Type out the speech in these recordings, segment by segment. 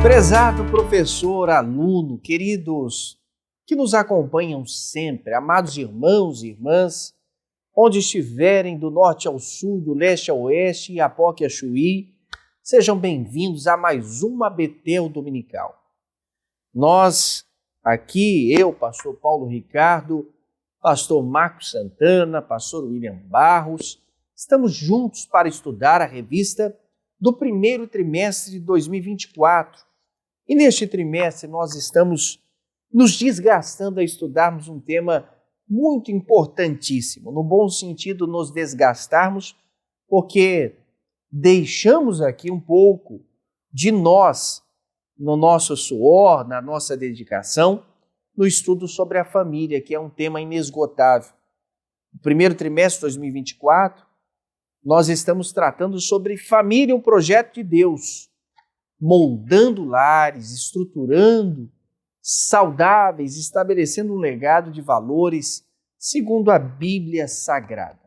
Prezado professor, aluno, queridos que nos acompanham sempre, amados irmãos e irmãs, onde estiverem do norte ao sul, do leste ao oeste, Iapoque a Chuí, sejam bem-vindos a mais uma Betel Dominical. Nós, aqui, eu, pastor Paulo Ricardo, pastor Marcos Santana, pastor William Barros, estamos juntos para estudar a revista do primeiro trimestre de 2024. E neste trimestre nós estamos nos desgastando a estudarmos um tema muito importantíssimo, no bom sentido nos desgastarmos, porque deixamos aqui um pouco de nós, no nosso suor, na nossa dedicação, no estudo sobre a família, que é um tema inesgotável. No primeiro trimestre de 2024, nós estamos tratando sobre família, um projeto de Deus, moldando lares, estruturando saudáveis, estabelecendo um legado de valores segundo a Bíblia Sagrada.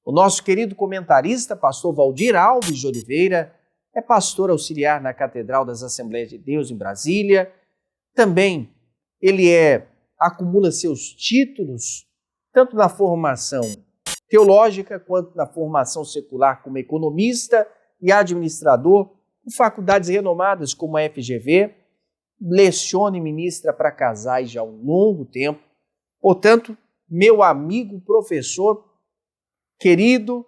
O nosso querido comentarista, pastor Valdir Alves de Oliveira, é pastor auxiliar na Catedral das Assembleias de Deus em Brasília. Também ele acumula seus títulos, tanto na formação teológica quanto na formação secular como economista e administrador, em faculdades renomadas como a FGV, leciona e ministra para casais já há um longo tempo. Portanto, meu amigo professor, querido,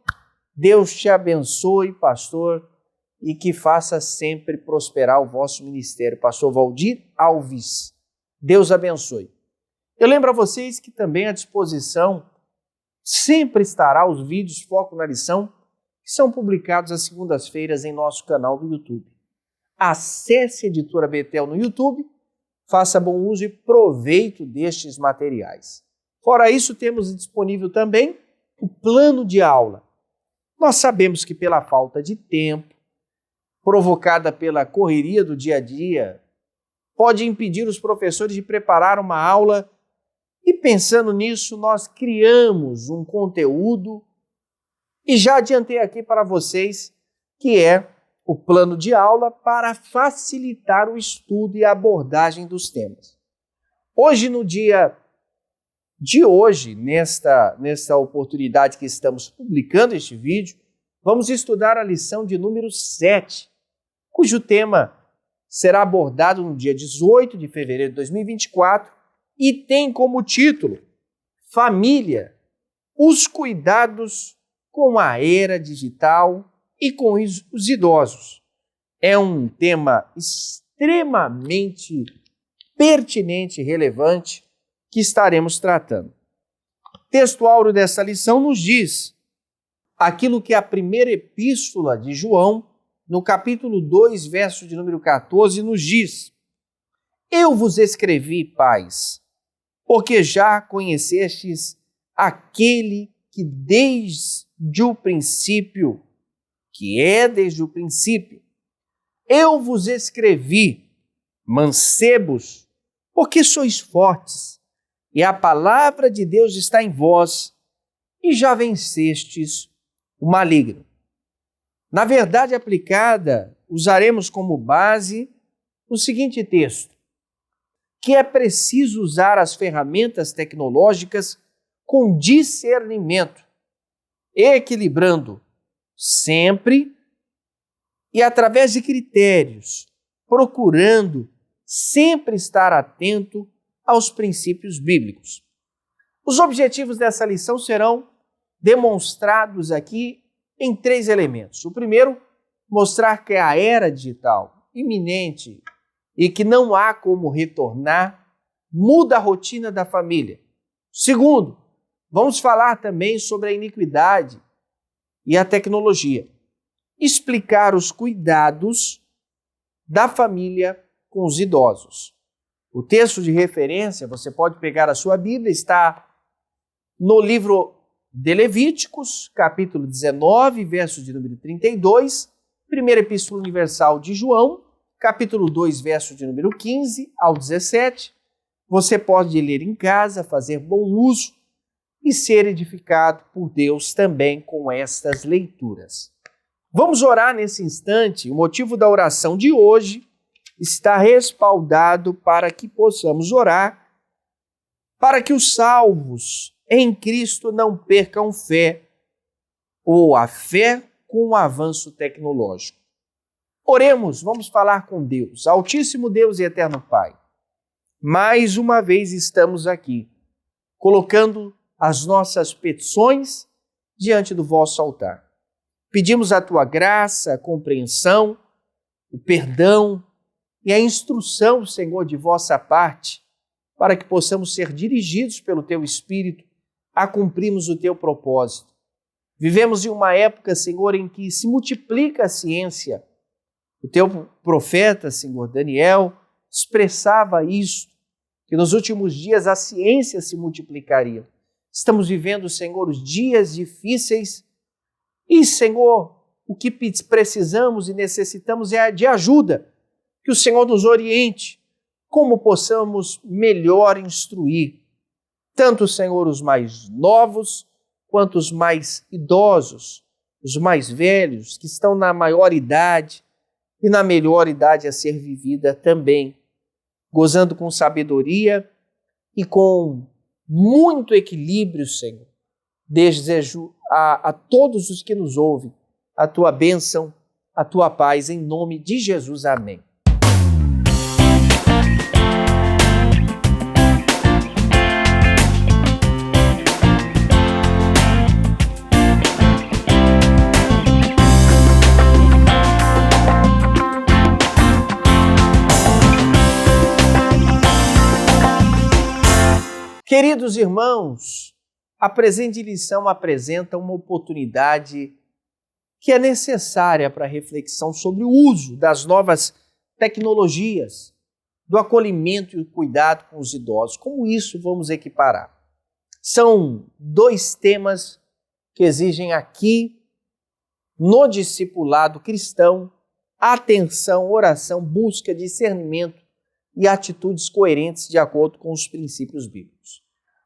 Deus te abençoe, pastor, e que faça sempre prosperar o vosso ministério. Pastor Valdir Alves, Deus abençoe. Eu lembro a vocês que também à disposição sempre estará os vídeos Foco na Lição, que são publicados às segundas-feiras em nosso canal do YouTube. Acesse a Editora Betel no YouTube, faça bom uso e proveito destes materiais. Fora isso, temos disponível também o plano de aula. Nós sabemos que pela falta de tempo, provocada pela correria do dia a dia, pode impedir os professores de preparar uma aula e pensando nisso, nós criamos um conteúdo e já adiantei aqui para vocês que é o plano de aula para facilitar o estudo e a abordagem dos temas. Hoje, no dia de hoje, nesta oportunidade que estamos publicando este vídeo, vamos estudar a lição de número 7, cujo tema será abordado no dia 18 de fevereiro de 2024 e tem como título Família, os cuidados com a era digital e com os idosos. É um tema extremamente pertinente e relevante que estaremos tratando. O texto áureo dessa lição nos diz aquilo que a primeira epístola de João, no capítulo 2, verso de número 14, nos diz: Eu vos escrevi, pais, porque já conhecestes aquele que desde o princípio, eu vos escrevi, mancebos, porque sois fortes, e a palavra de Deus está em vós, e já vencestes o maligno. Na verdade aplicada, usaremos como base o seguinte texto, que é preciso usar as ferramentas tecnológicas com discernimento, equilibrando sempre e através de critérios, procurando sempre estar atento aos princípios bíblicos. Os objetivos dessa lição serão demonstrados aqui em 3 elementos. O primeiro, mostrar que a era digital iminente e que não há como retornar, muda a rotina da família. Segundo, vamos falar também sobre a iniquidade e a tecnologia. Explicar os cuidados da família com os idosos. O texto de referência, você pode pegar a sua Bíblia, está no livro de Levíticos, capítulo 19, verso de número 32, primeira epístola universal de João, capítulo 2, verso de número 15 ao 17. Você pode ler em casa, fazer bom uso e ser edificado por Deus também com estas leituras. Vamos orar nesse instante. O motivo da oração de hoje está respaldado para que possamos orar, para que os salvos em Cristo não percam fé, ou a fé com o avanço tecnológico. Oremos, vamos falar com Deus, Altíssimo Deus e Eterno Pai. Mais uma vez estamos aqui, colocando as nossas petições diante do vosso altar. Pedimos a tua graça, a compreensão, o perdão e a instrução, Senhor, de vossa parte, para que possamos ser dirigidos pelo teu Espírito a cumprirmos o teu propósito. Vivemos em uma época, Senhor, em que se multiplica a ciência. O teu profeta, Senhor, Daniel, expressava isso, que nos últimos dias a ciência se multiplicaria. Estamos vivendo, Senhor, os dias difíceis e, Senhor, o que precisamos e necessitamos é de ajuda, que o Senhor nos oriente, como possamos melhor instruir, tanto, Senhor, os mais novos, quanto os mais idosos, os mais velhos, que estão na maior idade e na melhor idade a ser vivida também, gozando com sabedoria e com muito equilíbrio, Senhor. Desejo a todos os que nos ouvem a tua bênção, a tua paz, em nome de Jesus. Amém. Queridos irmãos, a presente lição apresenta uma oportunidade que é necessária para a reflexão sobre o uso das novas tecnologias, do acolhimento e o cuidado com os idosos. Como isso vamos equiparar? São dois temas que exigem aqui, no discipulado cristão, atenção, oração, busca, discernimento e atitudes coerentes de acordo com os princípios bíblicos.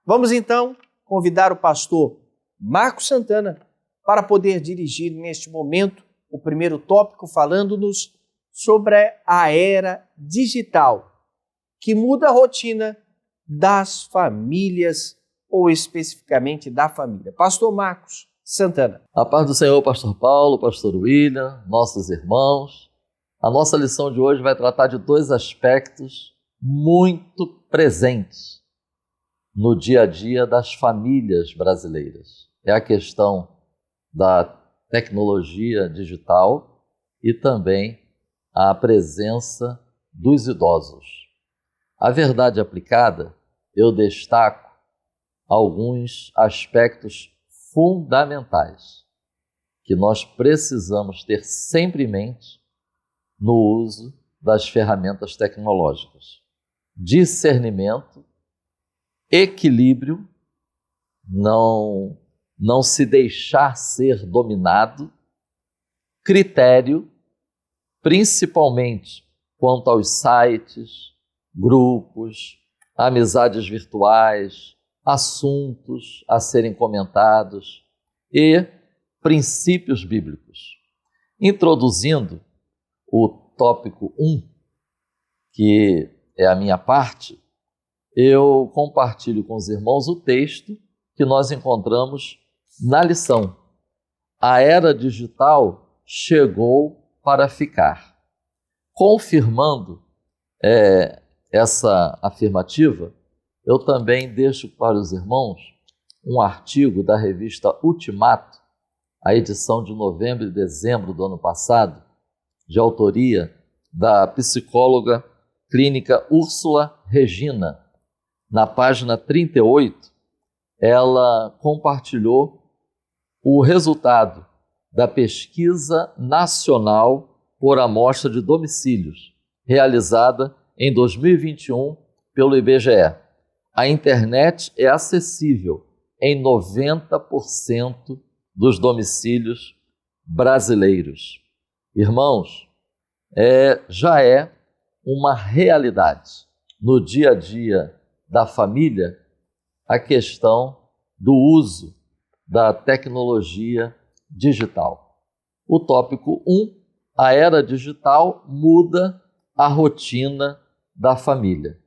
Vamos então convidar o pastor Marcos Santana para poder dirigir neste momento o primeiro tópico, falando-nos sobre a era digital, que muda a rotina das famílias, ou especificamente da família. Pastor Marcos Santana. A paz do Senhor, pastor Paulo, pastor William, nossos irmãos. A nossa lição de hoje vai tratar de dois aspectos muito presentes no dia a dia das famílias brasileiras. É a questão da tecnologia digital e também a presença dos idosos. A verdade aplicada, eu destaco alguns aspectos fundamentais que nós precisamos ter sempre em mente no uso das ferramentas tecnológicas. Discernimento, equilíbrio, não se deixar ser dominado, critério, principalmente quanto aos sites, grupos, amizades virtuais, assuntos a serem comentados e princípios bíblicos. Introduzindo o tópico 1, que é a minha parte, eu compartilho com os irmãos o texto que nós encontramos na lição. A era digital chegou para ficar. Confirmando essa afirmativa, eu também deixo para os irmãos um artigo da revista Ultimato, a edição de novembro e dezembro do ano passado, de autoria da psicóloga clínica Úrsula Regina. Na página 38, ela compartilhou o resultado da pesquisa nacional por amostra de domicílios, realizada em 2021 pelo IBGE. A internet é acessível em 90% dos domicílios brasileiros. Irmãos, já é uma realidade no dia a dia da família a questão do uso da tecnologia digital. O tópico 1, a era digital muda a rotina da família.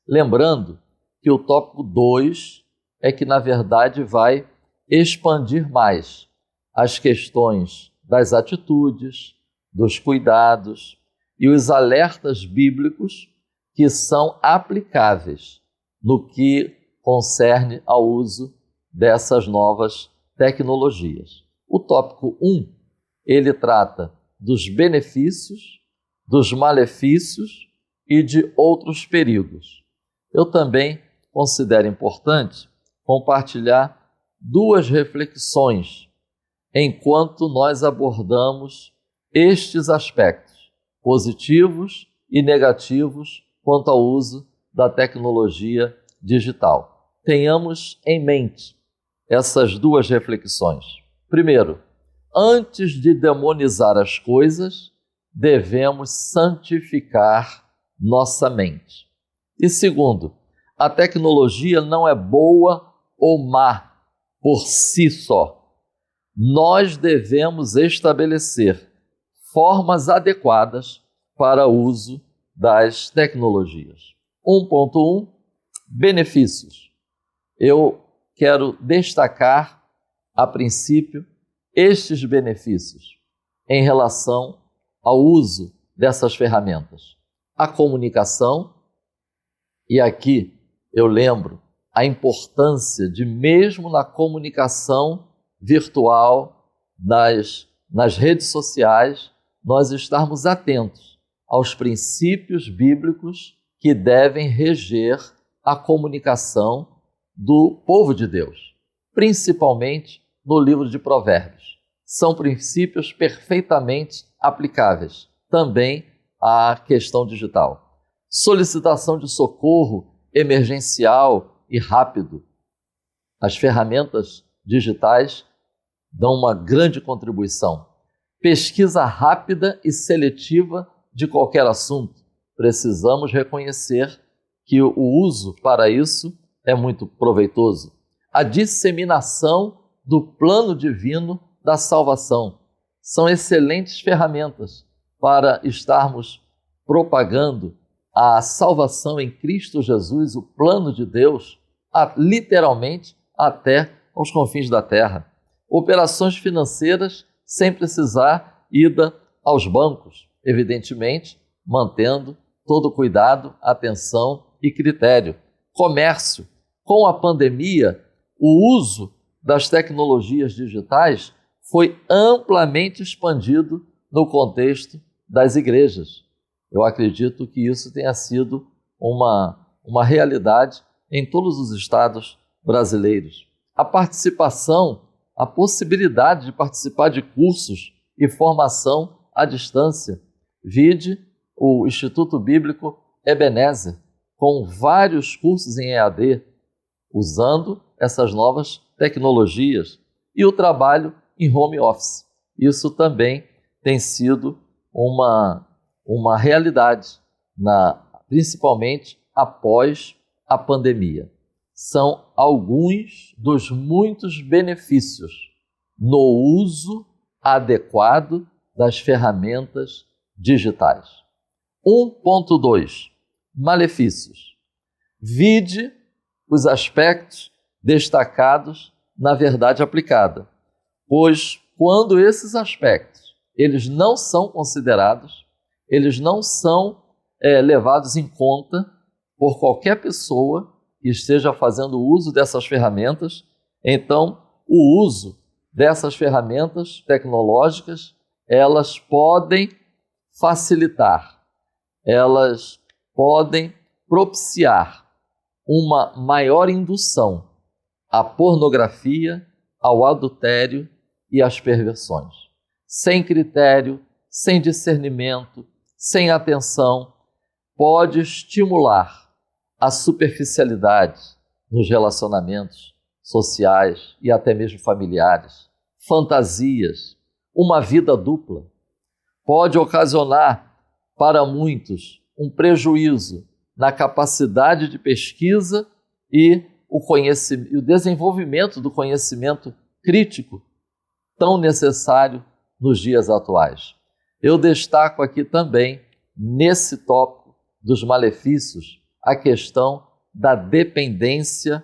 Lembrando que o tópico 2 é que, na verdade, vai expandir mais as questões das atitudes, dos cuidados e os alertas bíblicos que são aplicáveis no que concerne ao uso dessas novas tecnologias. O tópico 1, ele trata dos benefícios, dos malefícios e de outros perigos. Eu também considero importante compartilhar duas reflexões enquanto nós abordamos estes aspectos, positivos e negativos, quanto ao uso da tecnologia digital. Tenhamos em mente essas duas reflexões. Primeiro, antes de demonizar as coisas, devemos santificar nossa mente. E segundo, a tecnologia não é boa ou má por si só. Nós devemos estabelecer formas adequadas para o uso das tecnologias. 1.1, benefícios. Eu quero destacar, a princípio, estes benefícios em relação ao uso dessas ferramentas. A comunicação, e aqui eu lembro a importância de, mesmo na comunicação virtual, nas redes sociais, nós estarmos atentos aos princípios bíblicos que devem reger a comunicação do povo de Deus, principalmente no livro de Provérbios. São princípios perfeitamente aplicáveis também à questão digital. Solicitação de socorro emergencial e rápido. As ferramentas digitais dão uma grande contribuição. Pesquisa rápida e seletiva de qualquer assunto. Precisamos reconhecer que o uso para isso é muito proveitoso. A disseminação do plano divino da salvação. São excelentes ferramentas para estarmos propagando a salvação em Cristo Jesus, o plano de Deus, literalmente até aos confins da terra. Operações financeiras sem precisar ida aos bancos, evidentemente mantendo todo o cuidado, atenção e critério. Comércio. Com a pandemia, o uso das tecnologias digitais foi amplamente expandido no contexto das igrejas. Eu acredito que isso tenha sido uma realidade em todos os estados brasileiros. A participação, a possibilidade de participar de cursos e formação à distância. Vide o Instituto Bíblico Ebenezer, com vários cursos em EAD, usando essas novas tecnologias, e o trabalho em home office. Isso também tem sido uma realidade, principalmente após a pandemia. São alguns dos muitos benefícios no uso adequado das ferramentas digitais. 1.2. Malefícios. Vide os aspectos destacados na verdade aplicada, pois quando esses aspectos eles não são considerados, eles não são levados em conta por qualquer pessoa que esteja fazendo uso dessas ferramentas, então o uso dessas ferramentas tecnológicas, elas podem facilitar, elas podem propiciar uma maior indução à pornografia, ao adultério e às perversões. Sem critério, sem discernimento, sem atenção, pode estimular a superficialidade nos relacionamentos sociais e até mesmo familiares, fantasias, uma vida dupla. Pode ocasionar para muitos um prejuízo na capacidade de pesquisa e o desenvolvimento do conhecimento crítico tão necessário nos dias atuais. Eu destaco aqui também, nesse tópico dos malefícios a questão da dependência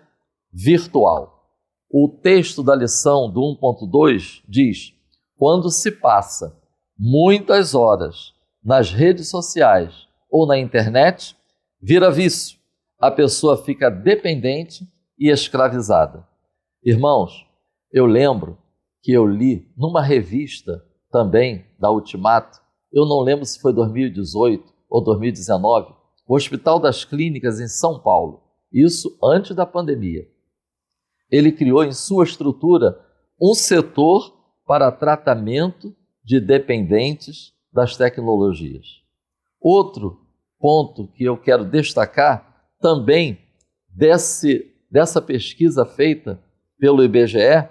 virtual. O texto da lição do 1.2 diz: quando se passa muitas horas nas redes sociais ou na internet, vira vício. A pessoa fica dependente e escravizada. Irmãos, eu lembro que eu li numa revista também da Ultimato, eu não lembro se foi 2018 ou 2019, o Hospital das Clínicas em São Paulo, isso antes da pandemia. Ele criou em sua estrutura um setor para tratamento de dependentes das tecnologias. Outro ponto que eu quero destacar também dessa pesquisa feita pelo IBGE,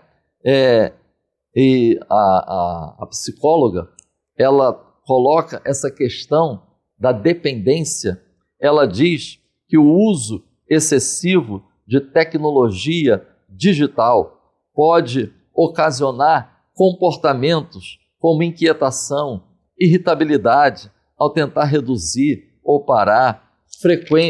e a psicóloga, ela coloca essa questão da dependência. Ela diz que o uso excessivo de tecnologia digital pode ocasionar comportamentos como inquietação, irritabilidade ao tentar reduzir ou parar,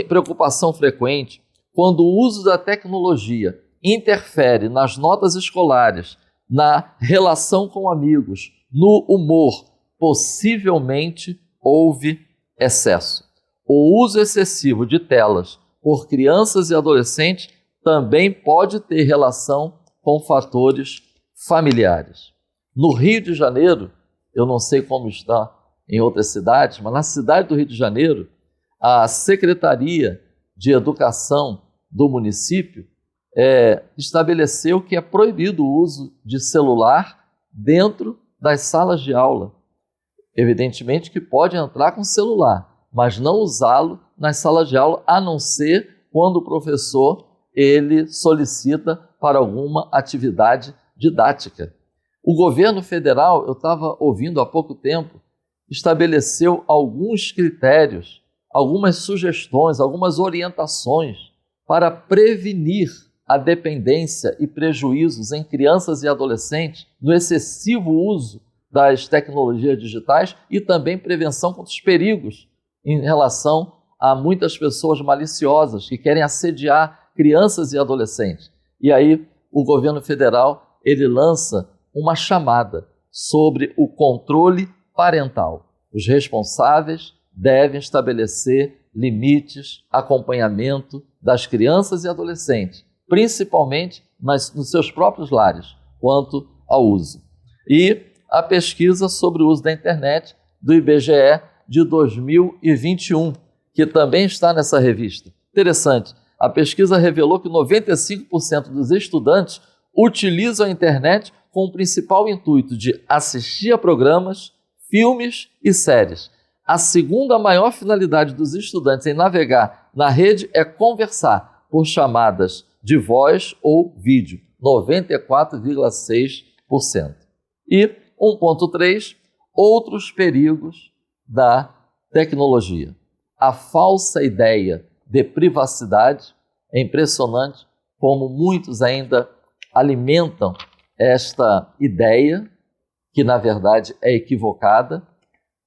preocupação frequente. Quando o uso da tecnologia interfere nas notas escolares, na relação com amigos, no humor, possivelmente houve excesso. O uso excessivo de telas por crianças e adolescentes também pode ter relação com fatores familiares. No Rio de Janeiro, eu não sei como está em outras cidades, mas na cidade do Rio de Janeiro, a Secretaria de Educação do município estabeleceu que é proibido o uso de celular dentro das salas de aula. Evidentemente que pode entrar com celular, mas não usá-lo nas salas de aula, a não ser quando o professor ele solicita para alguma atividade didática. O governo federal, eu estava ouvindo há pouco tempo, estabeleceu alguns critérios, algumas sugestões, algumas orientações para prevenir a dependência e prejuízos em crianças e adolescentes no excessivo uso das tecnologias digitais e também prevenção contra os perigos em relação a muitas pessoas maliciosas que querem assediar crianças e adolescentes. E aí o governo federal ele lança uma chamada sobre o controle parental. Os responsáveis devem estabelecer limites, acompanhamento das crianças e adolescentes, principalmente nos seus próprios lares, quanto ao uso. E a pesquisa sobre o uso da internet do IBGE de 2021, que também está nessa revista. Interessante, a pesquisa revelou que 95% dos estudantes utilizam a internet com o principal intuito de assistir a programas, filmes e séries. A segunda maior finalidade dos estudantes em navegar na rede é conversar por chamadas de voz ou vídeo, 94,6%. E 1.3, outros perigos da tecnologia. A falsa ideia de privacidade, é impressionante como muitos ainda alimentam esta ideia, que na verdade é equivocada.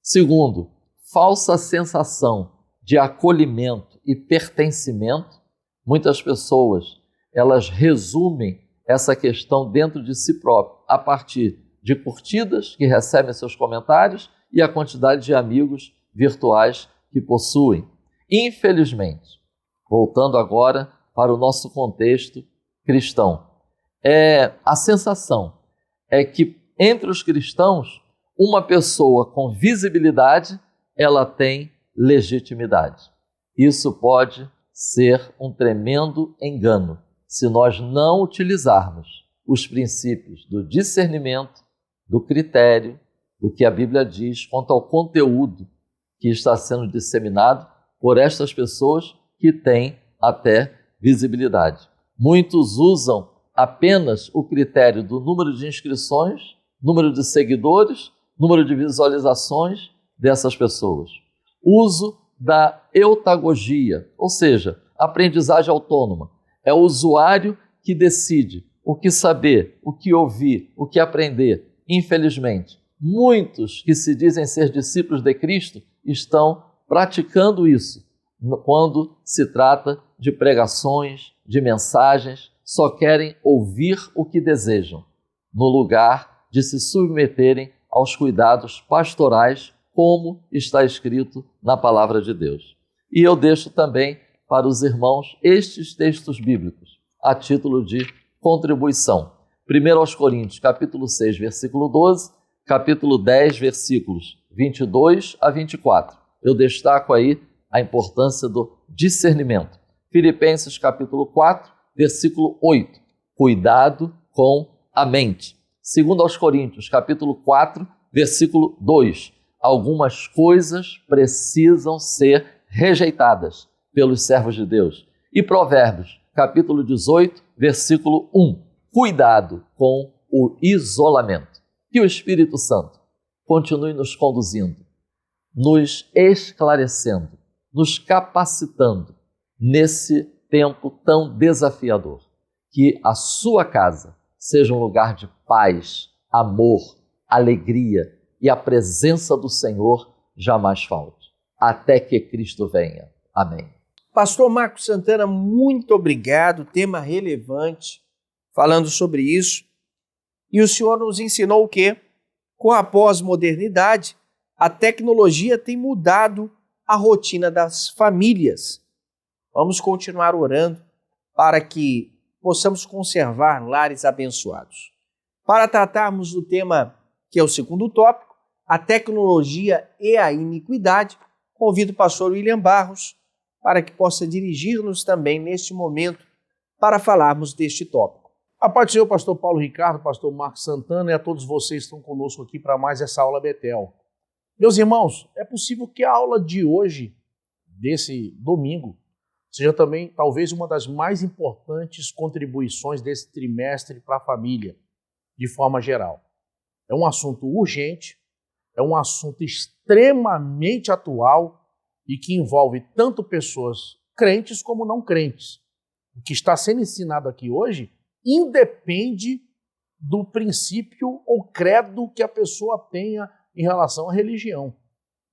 Segundo, falsa sensação de acolhimento e pertencimento. Muitas pessoas, elas resumem essa questão dentro de si próprio, a partir de curtidas que recebem seus comentários e a quantidade de amigos virtuais que possuem. Infelizmente, voltando agora para o nosso contexto cristão, a sensação é que entre os cristãos, uma pessoa com visibilidade, ela tem legitimidade. Isso pode ser um tremendo engano se nós não utilizarmos os princípios do discernimento, do critério, do que a Bíblia diz quanto ao conteúdo que está sendo disseminado por estas pessoas que têm até visibilidade. Muitos usam apenas o critério do número de inscrições, número de seguidores, número de visualizações dessas pessoas. Uso da eutagogia, ou seja, aprendizagem autônoma. É o usuário que decide o que saber, o que ouvir, o que aprender. Infelizmente, muitos que se dizem ser discípulos de Cristo estão praticando isso quando se trata de pregações, de mensagens, só querem ouvir o que desejam, no lugar de se submeterem aos cuidados pastorais, como está escrito na palavra de Deus. E eu deixo também para os irmãos estes textos bíblicos, a título de contribuição. 1 aos Coríntios, capítulo 6, versículo 12, capítulo 10, versículos 22 a 24. Eu destaco aí a importância do discernimento. Filipenses, capítulo 4, versículo 8. Cuidado com a mente. 2 aos Coríntios, capítulo 4, versículo 2. Algumas coisas precisam ser rejeitadas pelos servos de Deus. E Provérbios, capítulo 18, versículo 1. Cuidado com o isolamento. Que o Espírito Santo continue nos conduzindo, nos esclarecendo, nos capacitando nesse tempo tão desafiador. Que a sua casa seja um lugar de paz, amor, alegria e a presença do Senhor jamais falte, até que Cristo venha. Amém. Pastor Marcos Santana, muito obrigado, tema relevante, falando sobre isso. E o senhor nos ensinou o quê? Com a pós-modernidade, a tecnologia tem mudado a rotina das famílias. Vamos continuar orando para que possamos conservar lares abençoados. Para tratarmos do tema que é o segundo tópico, a tecnologia e a iniquidade, convido o pastor William Barros para que possa dirigir-nos também neste momento para falarmos deste tópico. A paz do Senhor, pastor Paulo Ricardo, pastor Marcos Santana e a todos vocês que estão conosco aqui para mais essa aula Betel. Meus irmãos, é possível que a aula de hoje, desse domingo, seja também talvez uma das mais importantes contribuições desse trimestre para a família, de forma geral. É um assunto urgente, é um assunto extremamente atual e que envolve tanto pessoas crentes como não crentes. O que está sendo ensinado aqui hoje independe do princípio ou credo que a pessoa tenha em relação à religião.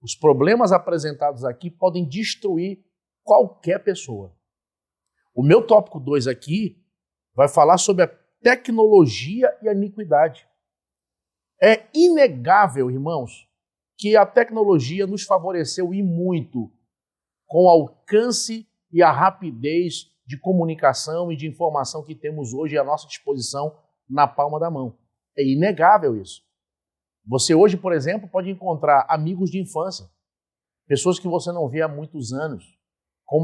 Os problemas apresentados aqui podem destruir qualquer pessoa. O meu tópico 2 aqui vai falar sobre a tecnologia e a iniquidade. É inegável, irmãos, que a tecnologia nos favoreceu e muito com o alcance e a rapidez de comunicação e de informação que temos hoje à nossa disposição na palma da mão. É inegável isso. Você hoje, por exemplo, pode encontrar amigos de infância, pessoas que você não vê há muitos anos, com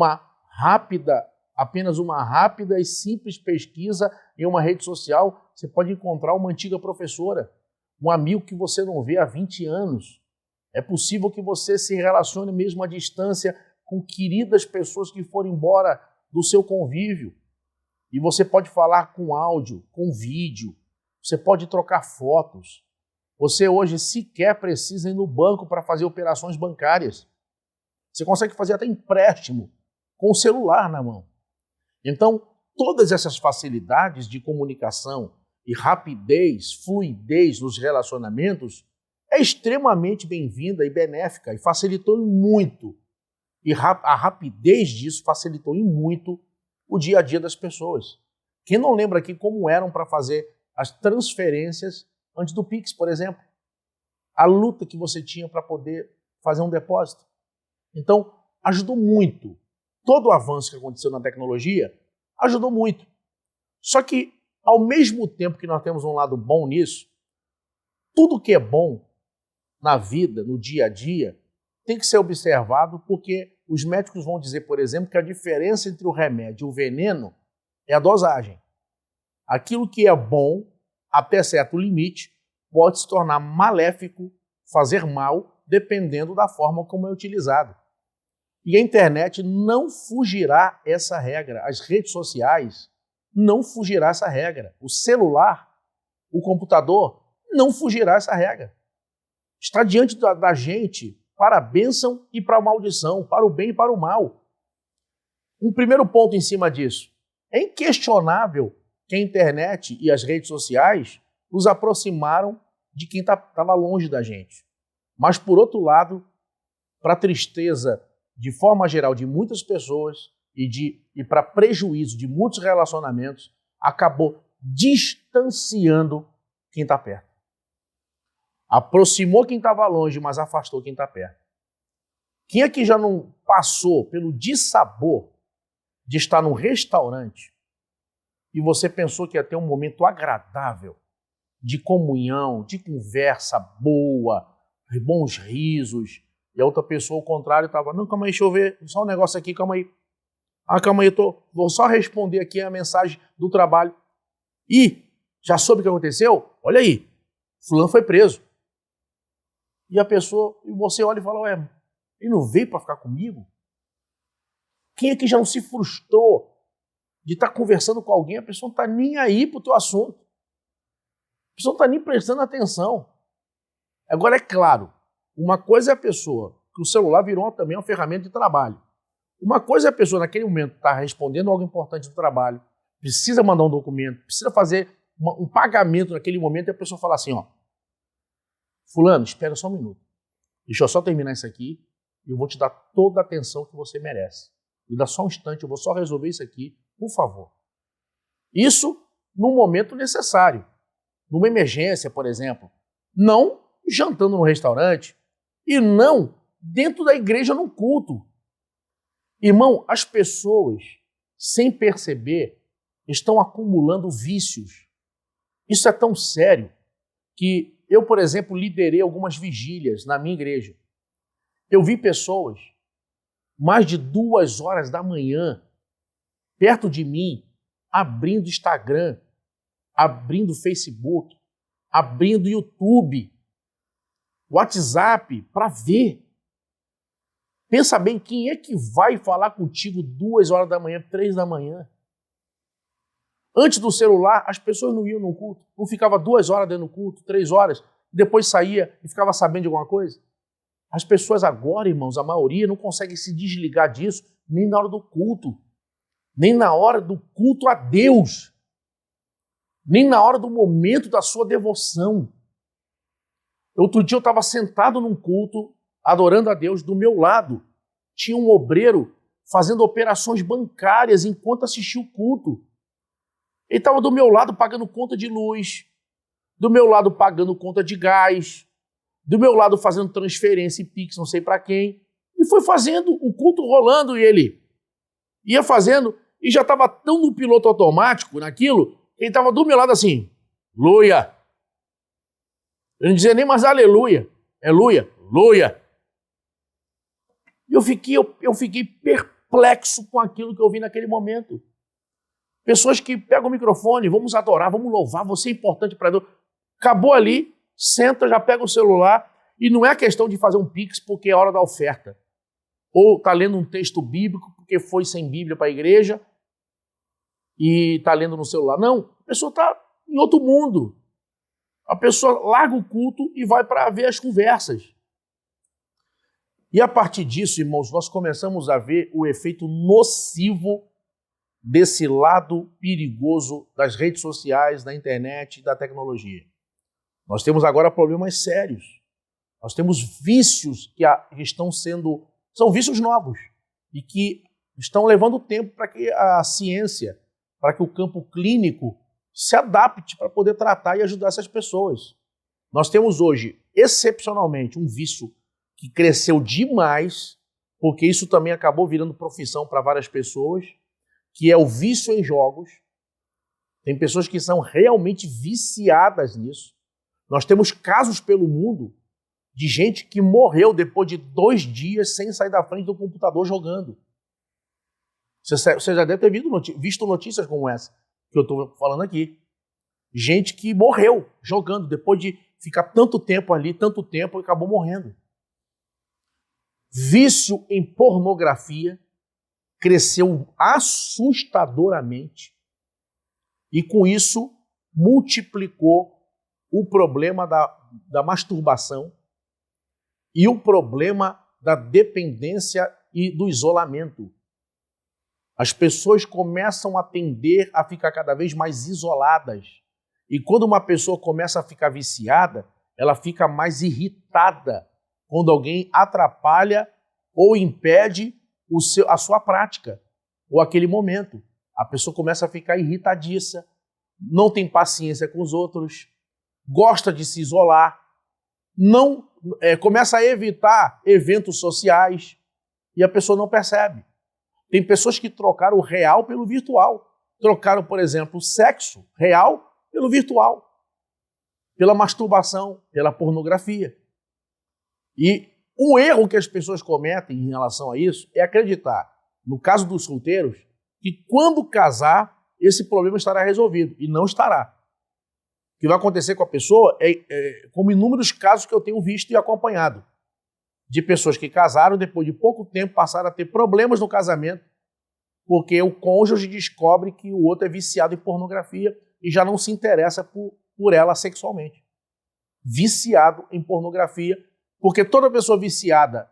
apenas uma rápida e simples pesquisa em uma rede social, você pode encontrar uma antiga professora, um amigo que você não vê há 20 anos. É possível que você se relacione mesmo à distância com queridas pessoas que foram embora do seu convívio. E você pode falar com áudio, com vídeo, você pode trocar fotos. Você hoje sequer precisa ir no banco para fazer operações bancárias. Você consegue fazer até empréstimo com o celular na mão. Então, todas essas facilidades de comunicação e rapidez, fluidez nos relacionamentos é extremamente bem-vinda e benéfica e facilitou muito. E a rapidez disso facilitou em muito o dia a dia das pessoas. Quem não lembra aqui como eram para fazer as transferências antes do Pix, por exemplo? A luta que você tinha para poder fazer um depósito. Então, ajudou muito. Todo o avanço que aconteceu na tecnologia ajudou muito. Só que, ao mesmo tempo que nós temos um lado bom nisso, tudo que é bom na vida, no dia a dia, tem que ser observado porque os médicos vão dizer, por exemplo, que a diferença entre o remédio e o veneno é a dosagem. Aquilo que é bom, até certo limite, pode se tornar maléfico, fazer mal, dependendo da forma como é utilizado. E a internet não fugirá essa regra. As redes sociais não fugirá essa regra. O celular, o computador, não fugirá essa regra. Está diante da gente para a bênção e para a maldição, para o bem e para o mal. Um primeiro ponto em cima disso. É inquestionável que a internet e as redes sociais nos aproximaram de quem estava longe da gente. Mas, por outro lado, para tristeza, de forma geral, de muitas pessoas e para prejuízo de muitos relacionamentos, acabou distanciando quem está perto. Aproximou quem estava longe, mas afastou quem está perto. Quem aqui já não passou pelo dissabor de estar num restaurante e você pensou que ia ter um momento agradável de comunhão, de conversa boa, bons risos, e a outra pessoa, ao contrário, estava, não, calma aí, deixa eu ver, só um negócio aqui, calma aí. Calma aí, vou só responder aqui a mensagem do trabalho. E já soube o que aconteceu? Olha aí, fulano foi preso. E a pessoa, e você olha e fala, ué, ele não veio para ficar comigo? Quem aqui já não se frustrou de estar conversando com alguém, a pessoa não está nem aí para o teu assunto. A pessoa não está nem prestando atenção. Agora, é claro, uma coisa é a pessoa, que o celular virou também uma ferramenta de trabalho. Uma coisa é a pessoa, naquele momento, estar respondendo algo importante do trabalho, precisa mandar um documento, precisa fazer um pagamento naquele momento, e a pessoa fala assim, ó, fulano, espera só um minuto. Deixa eu só terminar isso aqui e eu vou te dar toda a atenção que você merece. Me dá só um instante, eu vou só resolver isso aqui, por favor. Isso num momento necessário. Numa emergência, por exemplo. Não jantando no restaurante e não dentro da igreja num culto. Irmão, as pessoas, sem perceber, estão acumulando vícios. Isso é tão sério que eu, por exemplo, liderei algumas vigílias na minha igreja. Eu vi pessoas, mais de 2 horas da manhã, perto de mim, abrindo Instagram, abrindo Facebook, abrindo YouTube, WhatsApp, para ver. Pensa bem, quem é que vai falar contigo 2 horas da manhã, 3 da manhã? Antes do celular, as pessoas não iam no culto, não ficava 2 horas dentro do culto, 3 horas, depois saía e ficava sabendo de alguma coisa. As pessoas agora, irmãos, a maioria não consegue se desligar disso nem na hora do culto, nem na hora do culto a Deus, nem na hora do momento da sua devoção. Outro dia eu estava sentado num culto, adorando a Deus, do meu lado tinha um obreiro fazendo operações bancárias enquanto assistia o culto. Ele estava do meu lado pagando conta de luz, do meu lado pagando conta de gás, do meu lado fazendo transferência e Pix, não sei para quem, e foi fazendo o culto rolando, e ele ia fazendo, e já estava tão no piloto automático naquilo, que ele estava do meu lado assim, aleluia. Eu não dizia nem mais aleluia, é luia, luia. E eu fiquei perplexo com aquilo que eu vi naquele momento. Pessoas que pegam o microfone, vamos adorar, vamos louvar, você é importante para Deus. Acabou ali, senta, já pega o celular, e não é questão de fazer um Pix porque é hora da oferta. Ou está lendo um texto bíblico porque foi sem Bíblia para a igreja e está lendo no celular. Não, a pessoa está em outro mundo. A pessoa larga o culto e vai para ver as conversas. E a partir disso, irmãos, nós começamos a ver o efeito nocivo desse lado perigoso das redes sociais, da internet e da tecnologia. Nós temos agora problemas sérios. Nós temos vícios que estão sendo... São vícios novos e que estão levando tempo para que a ciência, para que o campo clínico se adapte para poder tratar e ajudar essas pessoas. Nós temos hoje, excepcionalmente, um vício que cresceu demais, porque isso também acabou virando profissão para várias pessoas, que é o vício em jogos. Tem pessoas que são realmente viciadas nisso. Nós temos casos pelo mundo de gente que morreu depois de 2 dias sem sair da frente do computador jogando. Você já deve ter visto notícias como essa que eu estou falando aqui. Gente que morreu jogando depois de ficar tanto tempo ali, tanto tempo, e acabou morrendo. Vício em pornografia cresceu assustadoramente e com isso multiplicou o problema da masturbação e o problema da dependência e do isolamento. As pessoas começam a tender a ficar cada vez mais isoladas. E quando uma pessoa começa a ficar viciada, ela fica mais irritada quando alguém atrapalha ou impede a sua prática, ou aquele momento. A pessoa começa a ficar irritadiça, não tem paciência com os outros, gosta de se isolar, começa a evitar eventos sociais e a pessoa não percebe. Tem pessoas que trocaram o real pelo virtual. Trocaram, por exemplo, o sexo real pelo virtual, pela masturbação, pela pornografia. E um erro que as pessoas cometem em relação a isso é acreditar, no caso dos solteiros, que quando casar, esse problema estará resolvido. E não estará. O que vai acontecer com a pessoa como inúmeros casos que eu tenho visto e acompanhado, de pessoas que casaram, depois de pouco tempo passaram a ter problemas no casamento, porque o cônjuge descobre que o outro é viciado em pornografia e já não se interessa por ela sexualmente. Viciado em pornografia, porque toda pessoa viciada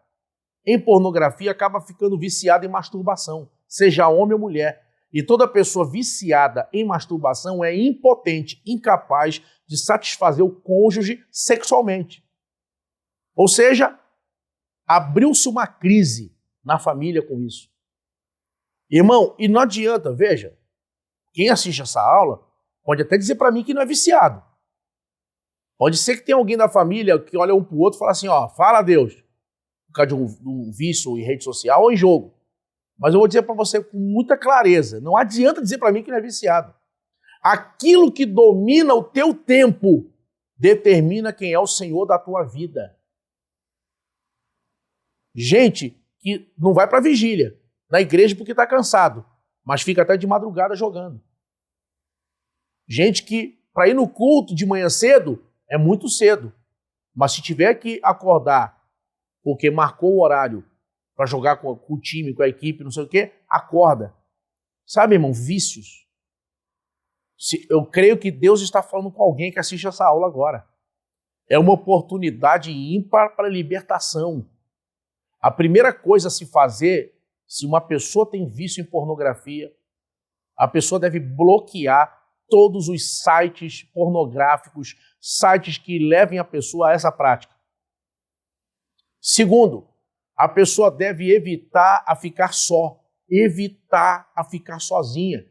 em pornografia acaba ficando viciada em masturbação, seja homem ou mulher. E toda pessoa viciada em masturbação é impotente, incapaz de satisfazer o cônjuge sexualmente. Ou seja, abriu-se uma crise na família com isso. Irmão, e não adianta, veja, quem assiste essa aula pode até dizer para mim que não é viciado. Pode ser que tenha alguém da família que olha um para o outro e fala assim, fala a Deus, por causa de um vício em rede social ou em jogo. Mas eu vou dizer para você com muita clareza, não adianta dizer para mim que não é viciado. Aquilo que domina o teu tempo determina quem é o Senhor da tua vida. Gente que não vai para a vigília na igreja porque está cansado, mas fica até de madrugada jogando. Gente que, para ir no culto de manhã cedo, é muito cedo. Mas se tiver que acordar porque marcou o horário para jogar com o time, com a equipe, não sei o quê, acorda. Sabe, irmão, vícios. Eu creio que Deus está falando com alguém que assiste essa aula agora. É uma oportunidade ímpar para libertação. A primeira coisa a se fazer, se uma pessoa tem vício em pornografia, a pessoa deve bloquear todos os sites pornográficos, sites que levem a pessoa a essa prática. Segundo, a pessoa deve evitar a ficar só, evitar a ficar sozinha.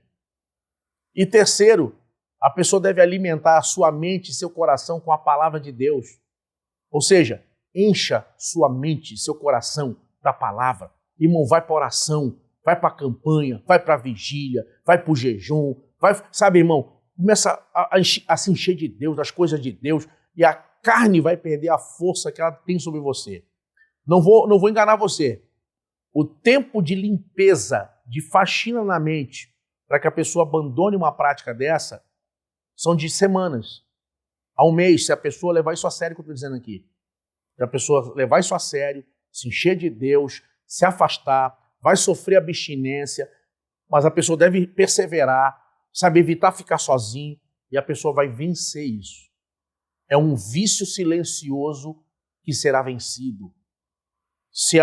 E terceiro, a pessoa deve alimentar a sua mente e seu coração com a palavra de Deus. Ou seja, encha sua mente e seu coração da palavra. Irmão, vai para a oração, vai para a campanha, vai para a vigília, vai para o jejum, sabe, irmão, começa a se encher de Deus, das coisas de Deus, e a carne vai perder a força que ela tem sobre você. Não vou enganar você. O tempo de limpeza, de faxina na mente, para que a pessoa abandone uma prática dessa, são de semanas, a um mês, se a pessoa levar isso a sério, que eu estou dizendo aqui. Se a pessoa levar isso a sério, se encher de Deus, se afastar, vai sofrer abstinência, mas a pessoa deve perseverar, sabe, evitar ficar sozinho, e a pessoa vai vencer isso. É um vício silencioso que será vencido. Se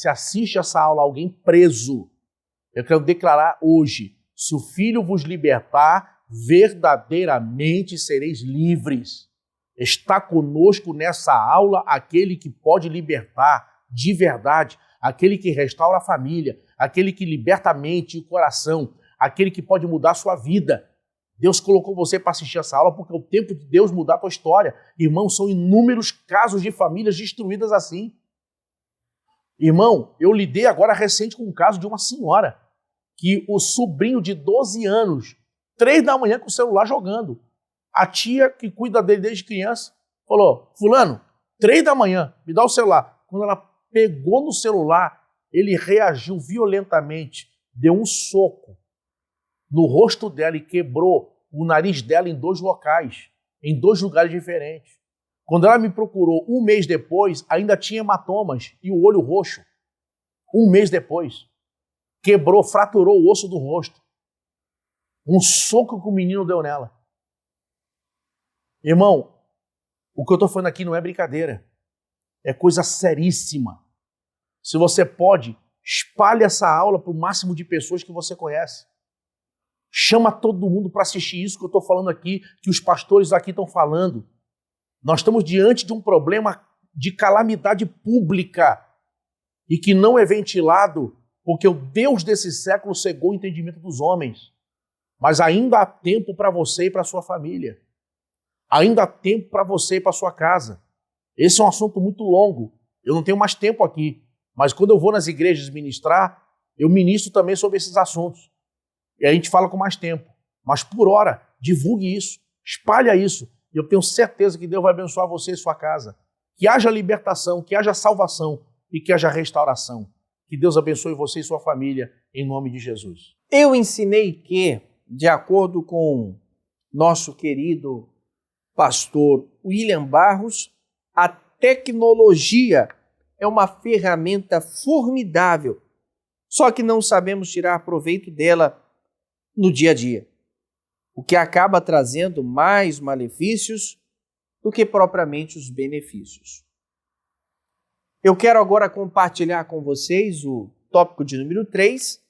assiste essa aula alguém preso, eu quero declarar hoje, se o Filho vos libertar, verdadeiramente sereis livres. Está conosco nessa aula aquele que pode libertar de verdade, aquele que restaura a família, aquele que liberta a mente e o coração, aquele que pode mudar a sua vida. Deus colocou você para assistir essa aula porque é o tempo de Deus mudar a tua história. Irmão, são inúmeros casos de famílias destruídas assim. Irmão, eu lidei agora recente com um caso de uma senhora que o sobrinho de 12 anos, 3 da manhã com o celular jogando. A tia que cuida dele desde criança falou, fulano, 3 da manhã, me dá o celular. Quando ela pegou no celular, ele reagiu violentamente, deu um soco no rosto dela e quebrou o nariz dela em 2 locais, em 2 lugares diferentes. Quando ela me procurou 1 mês depois, ainda tinha hematomas e o olho roxo. 1 mês depois. Quebrou, fraturou o osso do rosto. Um soco que o menino deu nela. Irmão, o que eu estou falando aqui não é brincadeira. É coisa seríssima. Se você pode, espalhe essa aula para o máximo de pessoas que você conhece. Chama todo mundo para assistir isso que eu estou falando aqui, que os pastores aqui estão falando. Nós estamos diante de um problema de calamidade pública. e que não é ventilado porque o Deus desse século cegou o entendimento dos homens. Mas ainda há tempo para você e para sua família. Ainda há tempo para você e para sua casa. Esse é um assunto muito longo. Eu não tenho mais tempo aqui. Mas quando eu vou nas igrejas ministrar, eu ministro também sobre esses assuntos. E a gente fala com mais tempo. Mas por hora, divulgue isso. Espalha isso. E eu tenho certeza que Deus vai abençoar você e sua casa. Que haja libertação, que haja salvação e que haja restauração. Que Deus abençoe você e sua família, em nome de Jesus. Eu ensinei que, de acordo com nosso querido pastor William Barros, a tecnologia é uma ferramenta formidável, só que não sabemos tirar proveito dela no dia a dia, o que acaba trazendo mais malefícios do que propriamente os benefícios. Eu quero agora compartilhar com vocês o tópico de número 3,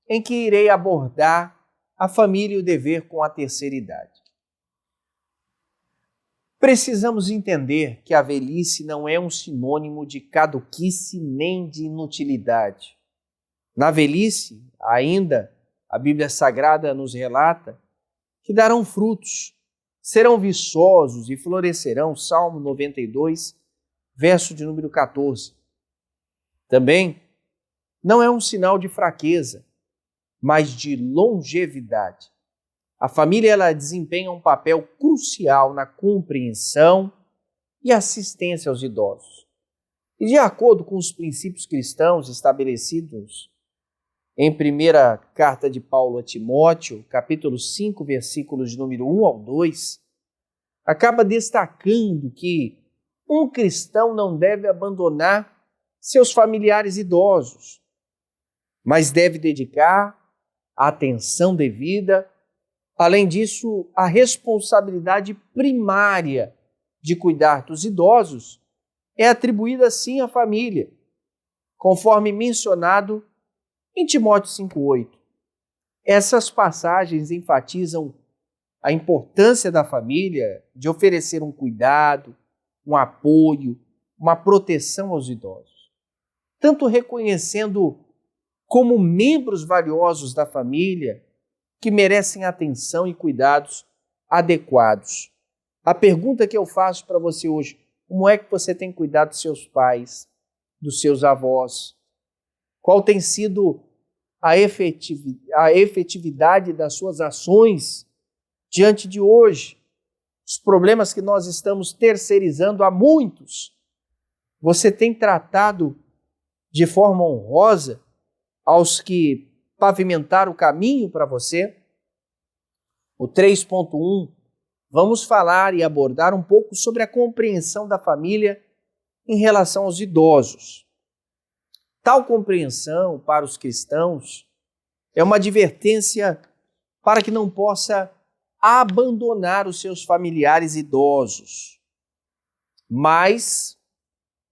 em que irei abordar a família e o dever com a terceira idade. Precisamos entender que a velhice não é um sinônimo de caduquice nem de inutilidade. Na velhice, ainda, a Bíblia Sagrada nos relata que darão frutos, serão viçosos e florescerão, Salmo 92, verso de número 14. Também não é um sinal de fraqueza, mas de longevidade. A família ela desempenha um papel crucial na compreensão e assistência aos idosos. E de acordo com os princípios cristãos estabelecidos em primeira carta de Paulo a Timóteo, capítulo 5, versículos de número 1 ao 2, acaba destacando que um cristão não deve abandonar seus familiares idosos, mas deve dedicar a atenção devida. Além disso, a responsabilidade primária de cuidar dos idosos é atribuída sim à família, conforme mencionado em Timóteo 5,8. Essas passagens enfatizam a importância da família de oferecer um cuidado, um apoio, uma proteção aos idosos, tanto reconhecendo como membros valiosos da família que merecem atenção e cuidados adequados. A pergunta que eu faço para você hoje: como é que você tem cuidado dos seus pais, dos seus avós? Qual tem sido a efetividade das suas ações diante de hoje? Os problemas que nós estamos terceirizando a muitos, você tem tratado de forma honrosa aos que pavimentaram o caminho para você? O 3.1, vamos falar e abordar um pouco sobre a compreensão da família em relação aos idosos. Tal compreensão para os cristãos é uma advertência para que não possa abandonar os seus familiares idosos, mas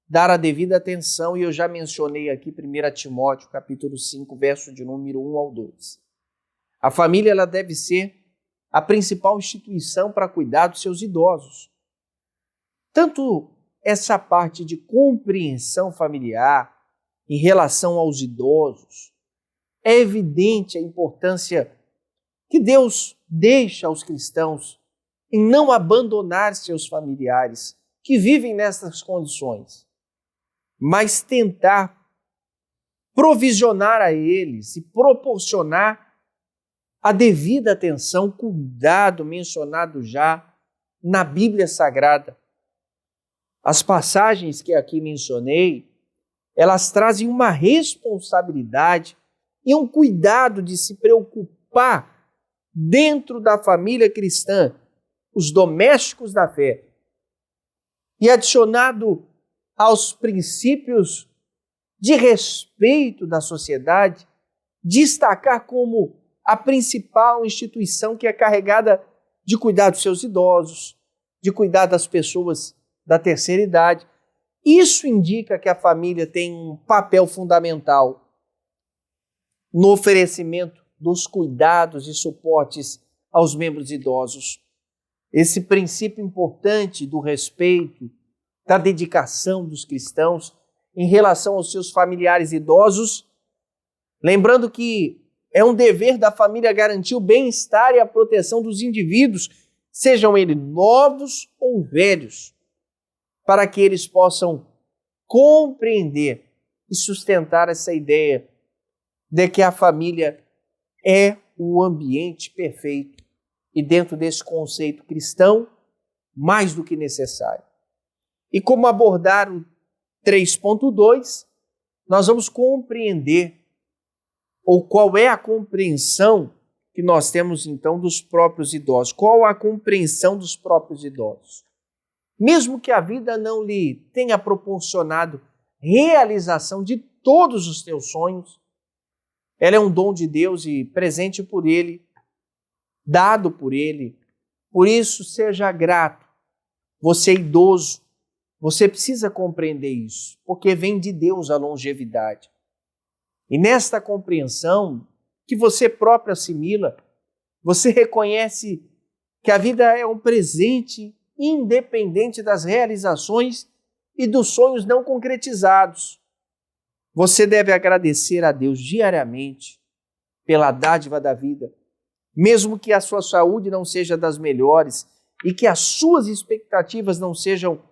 dar a devida atenção, e eu já mencionei aqui 1 Timóteo, capítulo 5, verso de número 1 ao 2. A família ela deve ser a principal instituição para cuidar dos seus idosos. Tanto essa parte de compreensão familiar em relação aos idosos, é evidente a importância que Deus deixa aos cristãos em não abandonar seus familiares que vivem nessas condições, mas tentar provisionar a eles e proporcionar a devida atenção, cuidado mencionado já na Bíblia Sagrada. As passagens que aqui mencionei, elas trazem uma responsabilidade e um cuidado de se preocupar dentro da família cristã, os domésticos da fé. E adicionado aos princípios de respeito da sociedade, destacar como a principal instituição que é carregada de cuidar dos seus idosos, de cuidar das pessoas da terceira idade. Isso indica que a família tem um papel fundamental no oferecimento dos cuidados e suportes aos membros idosos. Esse princípio importante do respeito, da dedicação dos cristãos, em relação aos seus familiares idosos, lembrando que é um dever da família garantir o bem-estar e a proteção dos indivíduos, sejam eles novos ou velhos, para que eles possam compreender e sustentar essa ideia de que a família é o ambiente perfeito e, dentro desse conceito cristão, mais do que necessário. E como abordar o 3.2, nós vamos compreender, ou qual é a compreensão que nós temos então dos próprios idosos. Qual a compreensão dos próprios idosos? Mesmo que a vida não lhe tenha proporcionado realização de todos os teus sonhos, ela é um dom de Deus e presente por Ele, dado por Ele. Por isso, seja grato. Você é idoso, você precisa compreender isso, porque vem de Deus a longevidade. E nesta compreensão que você próprio assimila, você reconhece que a vida é um presente independente das realizações e dos sonhos não concretizados. Você deve agradecer a Deus diariamente pela dádiva da vida, mesmo que a sua saúde não seja das melhores e que as suas expectativas não sejam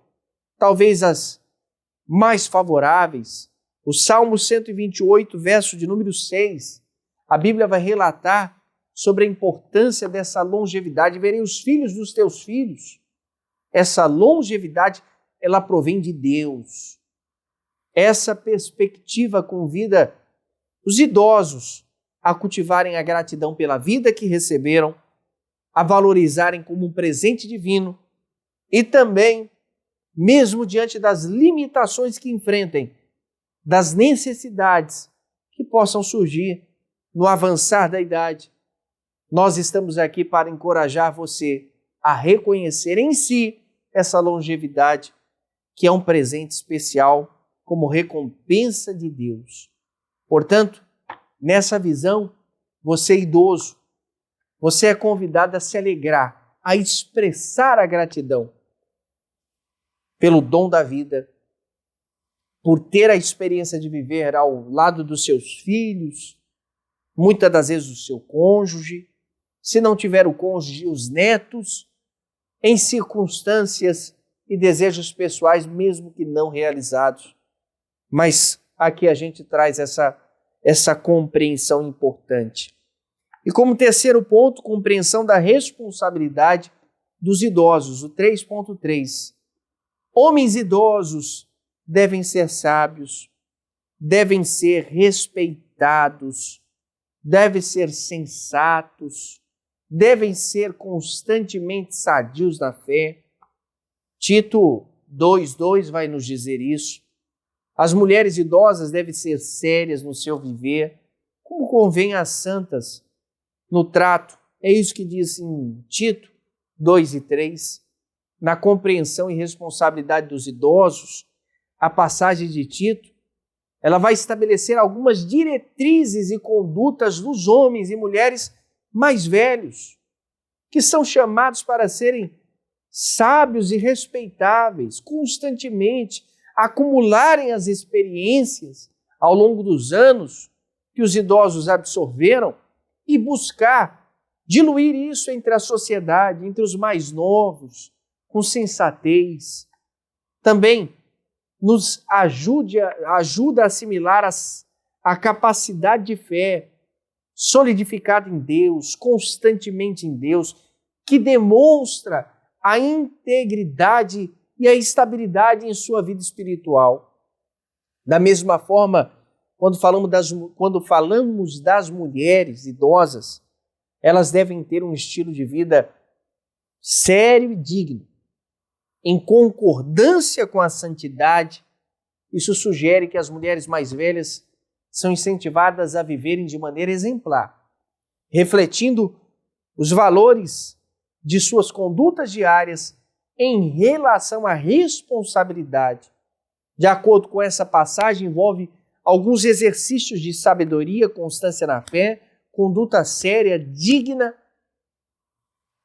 talvez as mais favoráveis. O Salmo 128, verso de número 6, a Bíblia vai relatar sobre a importância dessa longevidade. Verei os filhos dos teus filhos. Essa longevidade, ela provém de Deus. Essa perspectiva convida os idosos a cultivarem a gratidão pela vida que receberam, a valorizarem como um presente divino e também, mesmo diante das limitações que enfrentem, das necessidades que possam surgir no avançar da idade, nós estamos aqui para encorajar você a reconhecer em si essa longevidade, que é um presente especial como recompensa de Deus. Portanto, nessa visão, você idoso, você é convidado a se alegrar, a expressar a gratidão pelo dom da vida, por ter a experiência de viver ao lado dos seus filhos, muitas das vezes o seu cônjuge, se não tiver o cônjuge, os netos, em circunstâncias e desejos pessoais, mesmo que não realizados. Mas aqui a gente traz essa compreensão importante. E como terceiro ponto, compreensão da responsabilidade dos idosos, o 3.3. Homens idosos devem ser sábios, devem ser respeitados, devem ser sensatos, devem ser constantemente sadios na fé. Tito 2:2 vai nos dizer isso. As mulheres idosas devem ser sérias no seu viver, como convém às santas no trato. É isso que diz em Tito 2:3. Na compreensão e responsabilidade dos idosos, a passagem de Tito, ela vai estabelecer algumas diretrizes e condutas dos homens e mulheres mais velhos, que são chamados para serem sábios e respeitáveis, constantemente acumularem as experiências ao longo dos anos que os idosos absorveram e buscar diluir isso entre a sociedade, entre os mais novos, com sensatez. Também nos ajuda a assimilar a capacidade de fé solidificada em Deus, constantemente em Deus, que demonstra a integridade e a estabilidade em sua vida espiritual. Da mesma forma, quando falamos das mulheres idosas, elas devem ter um estilo de vida sério e digno, em concordância com a santidade. Isso sugere que as mulheres mais velhas são incentivadas a viverem de maneira exemplar, refletindo os valores de suas condutas diárias em relação à responsabilidade. De acordo com essa passagem, envolve alguns exercícios de sabedoria, constância na fé, conduta séria, digna,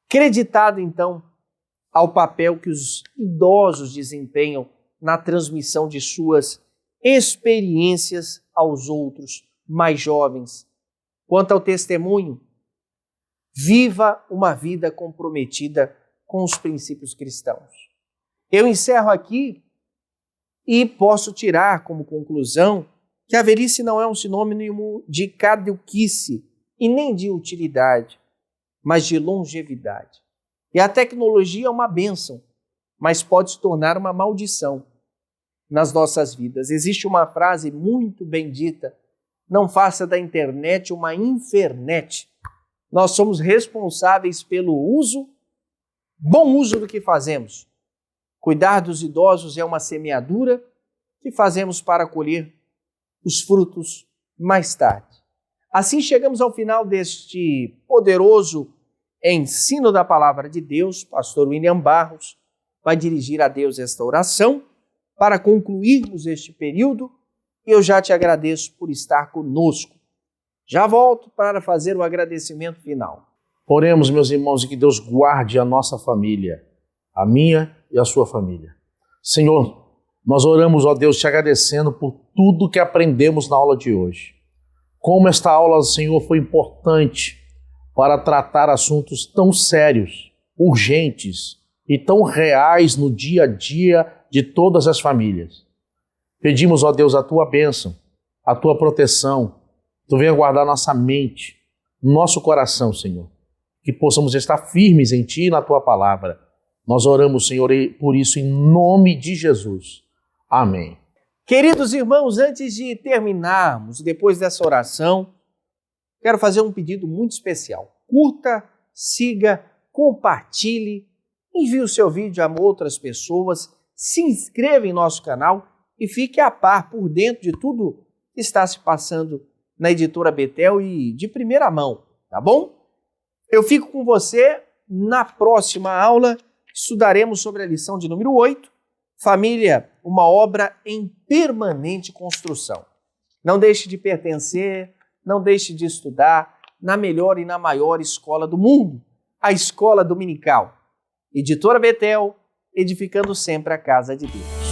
creditado então ao papel que os idosos desempenham na transmissão de suas experiências aos outros mais jovens. Quanto ao testemunho, viva uma vida comprometida com os princípios cristãos. Eu encerro aqui e posso tirar como conclusão que a velhice não é um sinônimo de caduquice e nem de utilidade, mas de longevidade. E a tecnologia é uma bênção, mas pode se tornar uma maldição nas nossas vidas. Existe uma frase muito bem dita: não faça da internet uma infernet. Nós somos responsáveis pelo bom uso do que fazemos. Cuidar dos idosos é uma semeadura que fazemos para colher os frutos mais tarde. Assim chegamos ao final deste poderoso ensino da palavra de Deus. Pastor William Barros vai dirigir a Deus esta oração para concluirmos este período. Eu já te agradeço por estar conosco. Já volto para fazer o agradecimento final. Oremos, meus irmãos, e que Deus guarde a nossa família, a minha e a sua família. Senhor, nós oramos, ó Deus, te agradecendo por tudo que aprendemos na aula de hoje. Como esta aula, Senhor, foi importante para tratar assuntos tão sérios, urgentes e tão reais no dia a dia de todas as famílias. Pedimos, ó Deus, a tua bênção, a tua proteção. Tu venha guardar nossa mente, nosso coração, Senhor. Que possamos estar firmes em Ti e na Tua palavra. Nós oramos, Senhor, por isso em nome de Jesus. Amém. Queridos irmãos, antes de terminarmos, depois dessa oração, quero fazer um pedido muito especial. Curta, siga, compartilhe, envie o seu vídeo a outras pessoas, se inscreva em nosso canal e fique a par, por dentro de tudo que está se passando na Editora Betel e de primeira mão, tá bom? Eu fico com você na próxima aula. Estudaremos sobre a lição de número 8, Família, uma obra em permanente construção. Não deixe de pertencer, não deixe de estudar na melhor e na maior escola do mundo, a Escola Dominical. Editora Betel, edificando sempre a casa de Deus.